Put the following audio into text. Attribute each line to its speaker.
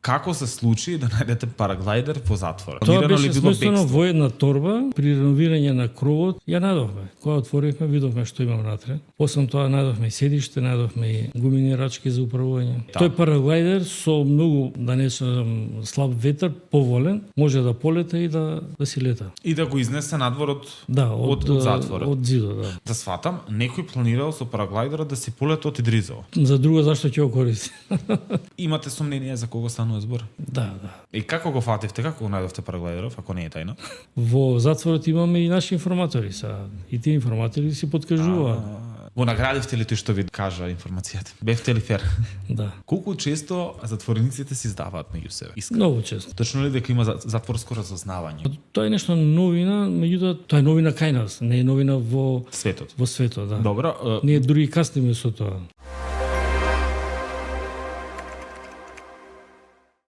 Speaker 1: Како се случи да најдете параглайдер во затвор?
Speaker 2: Тоа
Speaker 1: Планирано ли
Speaker 2: беше
Speaker 1: било
Speaker 2: сместено
Speaker 1: бегство?
Speaker 2: во една торба, при реновирање на кровот, ја најдовме. Кога отворивме, видовме што има внатре. После тоа најдовме и седиште, најдовме и гумени рачки за управување.
Speaker 1: Да.
Speaker 2: Тој параглайдер со многу, да не сум слаб ветер, поволен, може да полета и да си лета.
Speaker 1: И да го изнесе надвор од
Speaker 2: Да,
Speaker 1: од затворот.
Speaker 2: Од зидот, да.
Speaker 1: Да сватам, некој планирал со параглайдерот да си полета од Идризово.
Speaker 2: За друго зашто ќе го користи?
Speaker 1: Имате сомнение за кого станува збор?
Speaker 2: Да, да.
Speaker 1: И како го фативте, како го најдовте параглайдеров, ако не е тајна?
Speaker 2: Во затворот имаме и наши информатори са. И тие информатори си подкажуваат.
Speaker 1: Го наградивте ли тој што ви кажа информацијата? Бевте ли фер?
Speaker 2: Да.
Speaker 1: Колку често затворениците се издаваат меѓу себе? Искрено.
Speaker 2: Многу често.
Speaker 1: Точно ли дека има затворско разузнавање?
Speaker 2: Тоа е нешто новина, меѓутоа тоа е новина кај нас, не е новина во
Speaker 1: Светот.
Speaker 2: светот, да.
Speaker 1: Добро,
Speaker 2: Ние дури и касниме со тоа.